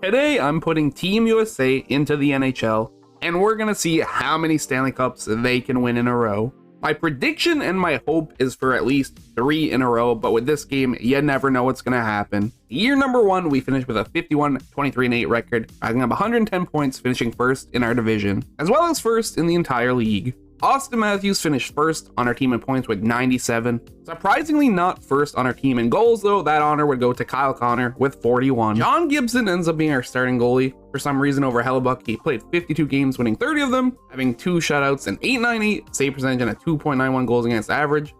Today, I'm putting Team USA into the NHL, and we're gonna see how many Stanley Cups they can win in a row. My prediction and my hope is for at least 3 in a row, but with this game, you never know what's gonna happen. Year number 1, we finished with a 51-23-8 record, racking up 110 points, finishing first in our division, as well as first in the entire league. Austin Matthews finished first on our team in points with 97. Surprisingly not first on our team in goals though, that honor would go to Kyle Connor with 41. John Gibson ends up being our starting goalie. For some reason over Hellebuck, he played 52 games, winning 30 of them, having 2 shutouts, an .898 save percentage, and a 2.91 goals against average.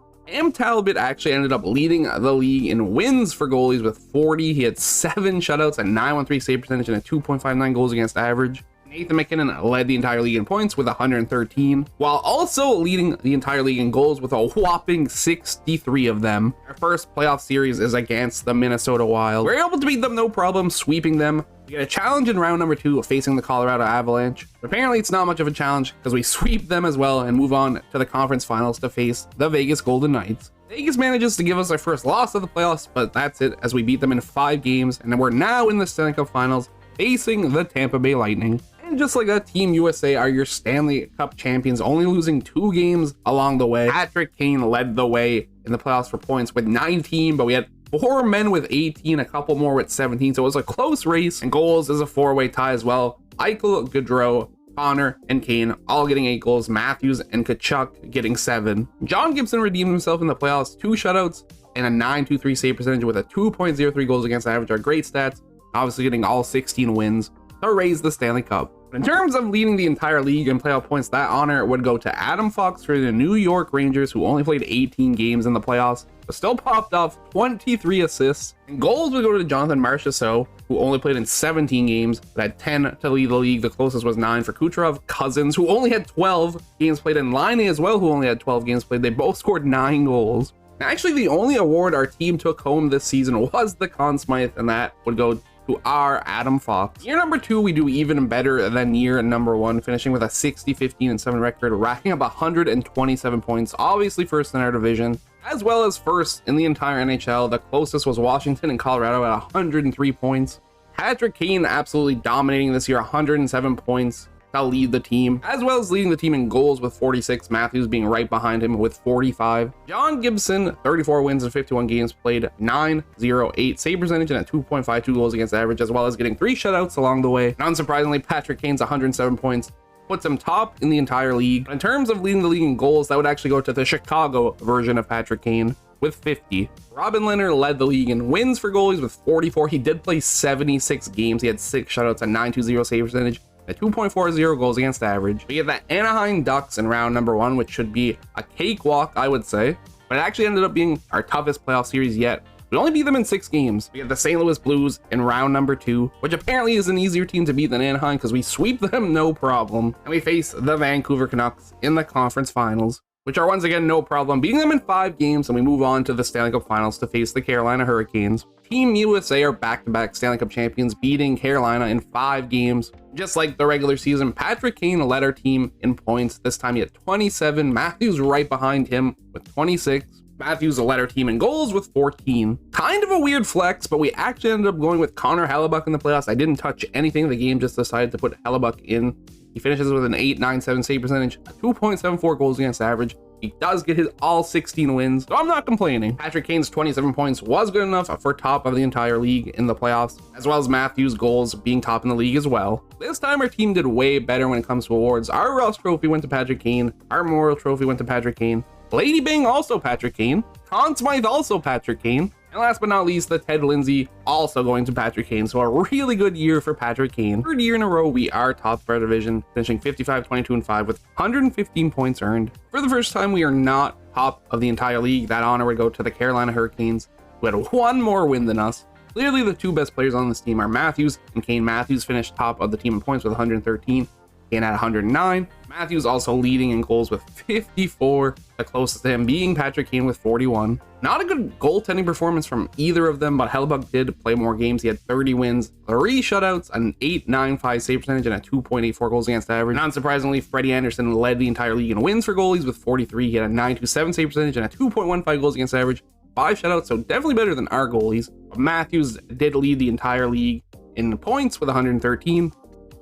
Talbot actually ended up leading the league in wins for goalies with 40. He had 7 shutouts, a .913 save percentage, and a 2.59 goals against average. Nathan MacKinnon led the entire league in points with 113, while also leading the entire league in goals with a whopping 63 of them. Our first playoff series is against the Minnesota Wild. We're able to beat them no problem, sweeping them. We get a challenge in round number 2 facing the Colorado Avalanche. Apparently it's not much of a challenge because we sweep them as well and move on to the conference finals to face the Vegas Golden Knights. Vegas manages to give us our first loss of the playoffs, but that's it as we beat them in 5 games, and we're now in the Stanley Cup Finals facing the Tampa Bay Lightning. And just like that, Team USA are your Stanley Cup champions, only losing 2 games along the way. Patrick Kane led the way in the playoffs for points with 19, but we had 4 men with 18, a couple more with 17, so it was a close race. And goals is a 4-way tie as well. Eichel, Gaudreau, Connor, and Kane all getting 8 goals. Matthews and Tkachuk getting 7. John Gibson redeemed himself in the playoffs, 2 shutouts and a .923 save percentage with a 2.03 goals against average are great stats. Obviously getting all 16 wins to raise the Stanley Cup. In terms of leading the entire league in playoff points, that honor would go to Adam Fox for the New York Rangers, who only played 18 games in the playoffs, but still popped off 23 assists. And goals would go to Jonathan Marchessault, who only played in 17 games, but had 10 to lead the league. The closest was 9 for Kucherov. Cousins, who only had 12 games played, and Laine as well, who only had 12 games played. They both scored 9 goals. Actually, the only award our team took home this season was the Conn Smythe, and that would go to our Adam Fox. Year number 2, we do even better than year number 1, finishing with a 60-15-7 record, racking up 127 points, obviously first in our division, as well as first in the entire NHL. The closest was Washington and Colorado at 103 points. Patrick Kane absolutely dominating this year, 107 points to lead the team, as well as leading the team in goals with 46, Matthews being right behind him with 45. John Gibson, 34 wins in 51 games played, .908 save percentage, and a 2.52 goals against average, as well as getting 3 shutouts along the way. And unsurprisingly, Patrick Kane's 107 points puts him top in the entire league. In terms of leading the league in goals, that would actually go to the Chicago version of Patrick Kane with 50. Robin Lehner led the league in wins for goalies with 44. He did play 76 games. He had 6 shutouts, a .920 save percentage, a 2.40 goals against average. We get the Anaheim Ducks in round number 1, which should be a cakewalk, I would say, but it actually ended up being our toughest playoff series yet. We only beat them in 6 games. We have the St. Louis Blues in round number 2, which apparently is an easier team to beat than Anaheim because we sweep them no problem. And we face the Vancouver Canucks in the conference finals, which are once again no problem, beating them in 5 games, and we move on to the Stanley Cup Finals to face the Carolina Hurricanes. Team USA are back-to-back Stanley Cup champions, beating Carolina in 5 games. Just like the regular season, Patrick Kane led our team in points. This time he had 27. Matthews right behind him with 26. Matthews led our team in goals with 14. Kind of a weird flex, but we actually ended up going with Connor Hellebuck in the playoffs. I didn't touch anything. The game just decided to put Hellebuck in. He finishes with an .897 save percentage, a 2.74 goals against average. He does get his all 16 wins, so I'm not complaining. Patrick Kane's 27 points was good enough for top of the entire league in the playoffs, as well as Matthews' goals being top in the league as well. This time our team did way better when it comes to awards. Our Ross Trophy went to Patrick Kane. Our Memorial Trophy went to Patrick Kane. Lady Bing also Patrick Kane. Conn Smythe also Patrick Kane. And last but not least, the Ted Lindsay also going to Patrick Kane. So a really good year for Patrick Kane. 3rd year in a row, we are top of our division, finishing 55-22-5 with 115 points earned. For the first time, we are not top of the entire league. That honor would go to the Carolina Hurricanes, who had 1 more win than us. Clearly, the 2 best players on this team are Matthews and Kane. Matthews finished top of the team in points with 113. Kane at 109. Matthews also leading in goals with 54, the closest to him being Patrick Kane with 41. Not a good goaltending performance from either of them, but Hellebuck did play more games. He had 30 wins, 3 shutouts, an .895 save percentage, and a 2.84 goals against average. Not surprisingly, Freddie Anderson led the entire league in wins for goalies with 43. He had a .927 save percentage and a 2.15 goals against average. 5 shutouts, so definitely better than our goalies. Matthews did lead the entire league in points with 113.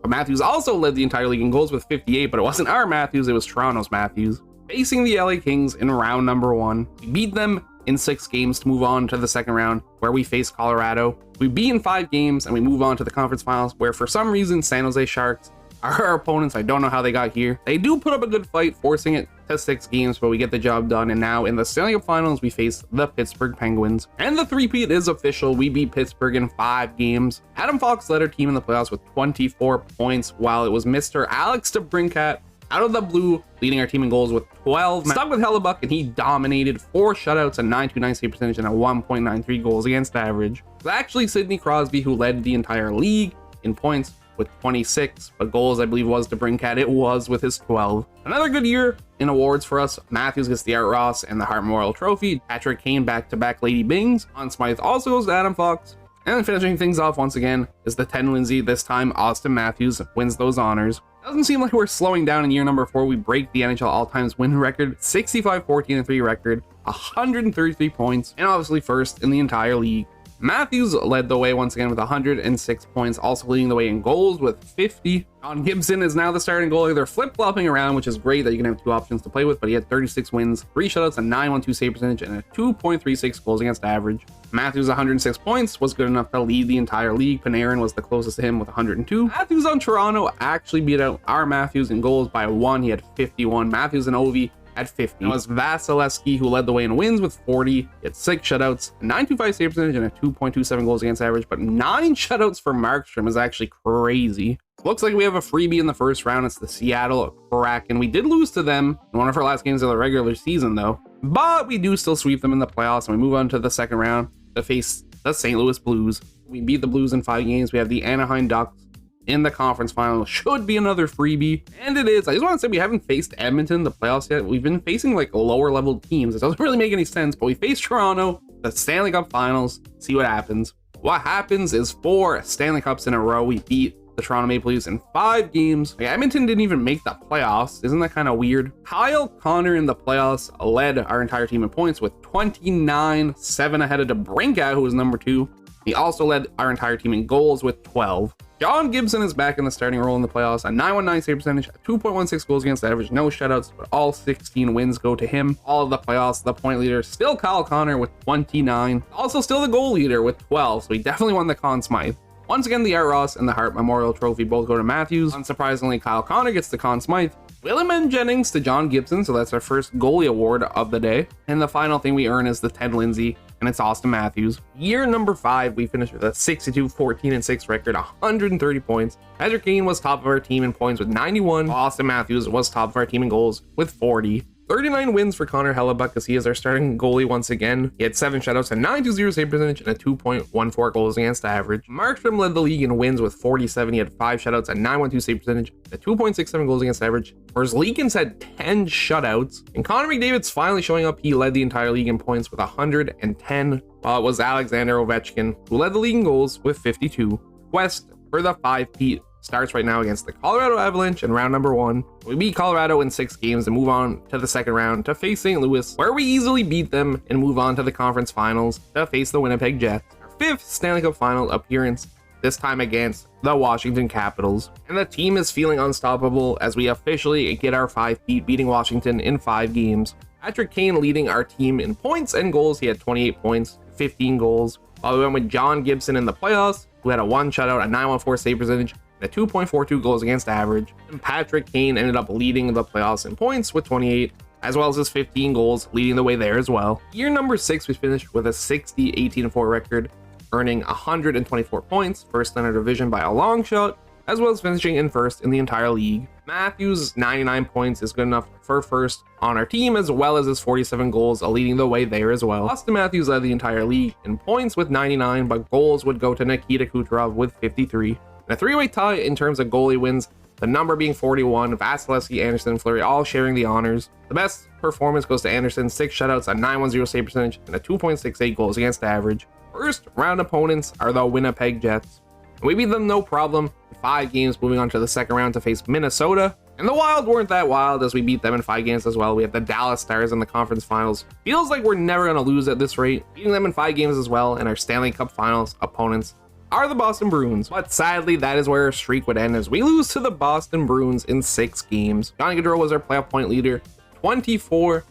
But Matthews also led the entire league in goals with 58, but it wasn't our Matthews, it was Toronto's Matthews. Facing the LA Kings in round number 1, we beat them in 6 games to move on to the second round, where we face Colorado. We beat in 5 games and we move on to the conference finals, where for some reason San Jose Sharks are our opponents. I don't know how they got here. They do put up a good fight, forcing it to 6 games, but we get the job done. And now in the Stanley Cup Finals, we face the Pittsburgh Penguins. And the three-peat is official. We beat Pittsburgh in 5 games. Adam Fox led our team in the playoffs with 24 points, while it was Mr. Alex DeBrincat out of the blue, leading our team in goals with 12. Stuck with Hellebuck, and he dominated 4 shutouts, a .929 save percentage, and a 1.93 goals against average. It was actually Sidney Crosby who led the entire league in points with 26, but goals I believe was DeBrincat. It was with his 12. Another good year in awards for us. Matthews gets the Art Ross and the Hart Memorial Trophy. Patrick Kane back-to-back Lady Bings. Conn Smythe also goes to Adam Fox. And then finishing things off once again is the 10 Lindsay. This time, Austin Matthews wins those honors. Doesn't seem like we're slowing down in year number 4. We break the NHL all-times win record, 65-14-3 record, 133 points, and obviously first in the entire league. Matthews led the way once again with 106 points, also leading the way in goals with 50. John Gibson is now the starting goalie. They're flip-flopping around, which is great that you can have 2 options to play with, but he had 36 wins, 3 shutouts, a .912 save percentage, and a 2.36 goals against average. Matthews 106 points was good enough to lead the entire league. Panarin was the closest to him with 102. Matthews on Toronto actually beat out our Matthews in goals by 1. He had 51. Matthews and Ovi at 50. It was Vasilevsky who led the way in wins with 40. He had 6 shutouts, a .925 save percentage, and a 2.27 goals against average, but 9 shutouts for Markstrom is actually crazy. Looks like we have a freebie in the first round. It's the Seattle Kraken. We did lose to them in one of our last games of the regular season though, but we do still sweep them in the playoffs, and we move on to the second round to face the St. Louis Blues. We beat the Blues in 5 games. We have the Anaheim Ducks in the conference final. Should be another freebie, and it is. I just want to say we haven't faced Edmonton in the playoffs yet. We've been facing like lower level teams. It doesn't really make any sense, but we faced Toronto, the Stanley Cup Finals. See what happens. What happens is 4 Stanley Cups in a row. We beat the Toronto Maple Leafs in 5 games. Like, Edmonton didn't even make the playoffs. Isn't that kind of weird? Kyle Connor in the playoffs led our entire team in points with 29, 7 ahead of DeBrincat, who was number 2. He also led our entire team in goals with 12. John Gibson is back in the starting role in the playoffs. A .919 save percentage, a 2.16 goals against average, no shutouts, but all 16 wins go to him. All of the playoffs, the point leader still Kyle Connor with 29. Also still the goal leader with 12, so he definitely won the Conn Smythe. Once again, the Art Ross and the Hart Memorial Trophy both go to Matthews. Unsurprisingly, Kyle Connor gets the Conn Smythe. William Jennings to John Gibson, so that's our first goalie award of the day. And the final thing we earn is the Ted Lindsay, and it's Austin Matthews. Year number 5, we finished with a 62-14-6 record, 130 points. Patrick Kane was top of our team in points with 91. Austin Matthews was top of our team in goals with 40. 39 wins for Connor Hellebuck as he is our starting goalie once again. He had 7 shutouts, a .920 save percentage, and a 2.14 goals against average. Markstrom led the league in wins with 47. He had 5 shutouts, a .912 save percentage, a 2.67 goals against average. Whereas Leakins had 10 shutouts. And Connor McDavid's finally showing up. He led the entire league in points with 110, while it was Alexander Ovechkin who led the league in goals with 52. Quest for the 5-peat starts right now against the Colorado Avalanche in round number 1. We beat Colorado in 6 games and move on to the second round to face St. Louis, where we easily beat them and move on to the conference finals to face the Winnipeg Jets. Our 5th Stanley Cup final appearance, this time against the Washington Capitals. And the team is feeling unstoppable as we officially get our 5-peat, beating Washington in 5 games. Patrick Kane leading our team in points and goals. He had 28 points, 15 goals. While we went with John Gibson in the playoffs, who had a 1 shutout, a .914 save percentage, and a 2.42 goals against average. And Patrick Kane ended up leading the playoffs in points with 28, as well as his 15 goals, leading the way there as well. Year number 6, we finished with a 60-18-4 record, earning 124 points, first in our division by a long shot, as well as finishing in first in the entire league. Matthews' 99 points is good enough for first on our team, as well as his 47 goals, leading the way there as well. Austin Matthews led the entire league in points with 99, but goals would go to Nikita Kucherov with 53. And a 3-way tie in terms of goalie wins, the number being 41, Vasilevsky, Anderson, and Fleury all sharing the honors. The best performance goes to Anderson, 6 shutouts, a .910 save percentage, and a 2.68 goals against average. First round opponents are the Winnipeg Jets. We beat them no problem in 5 games, moving on to the second round to face Minnesota. And the Wild weren't that wild as we beat them in 5 games as well. We have the Dallas Stars in the conference finals. Feels like we're never going to lose at this rate. Beating them in 5 games as well, and our Stanley Cup Finals opponents are the Boston Bruins. But sadly, that is where our streak would end as we lose to the Boston Bruins in 6 games. Johnny Gaudreau was our playoff point leader, 24.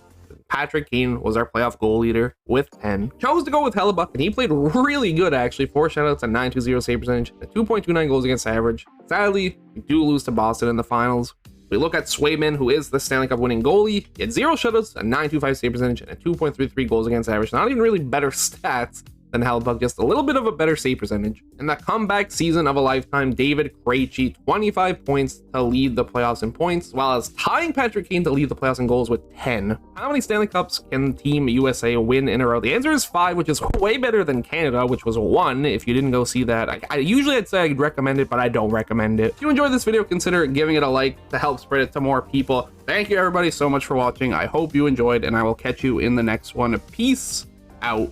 Patrick Kane was our playoff goal leader with 10. Chose to go with TALBOT, and he played really good actually. 4 shutouts, a 920 save percentage, a 2.29 goals against average. Sadly, we do lose to Boston in the finals. We look at Swayman, who is the Stanley Cup winning goalie. He had 0 shutouts, a 925 save percentage, and a 2.33 goals against average. Not even really better stats than TALBOT, just a little bit of a better save percentage. In the comeback season of a lifetime, David Krejci, 25 points to lead the playoffs in points, while as tying Patrick Kane to lead the playoffs in goals with 10. How many Stanley Cups can Team USA win in a row? The answer is 5, which is way better than Canada, which was 1. If you didn't go see that, I'd say I'd recommend it, but I don't recommend it. If you enjoyed this video, consider giving it a like to help spread it to more people. Thank you everybody so much for watching. I hope you enjoyed, and I will catch you in the next one. Peace out.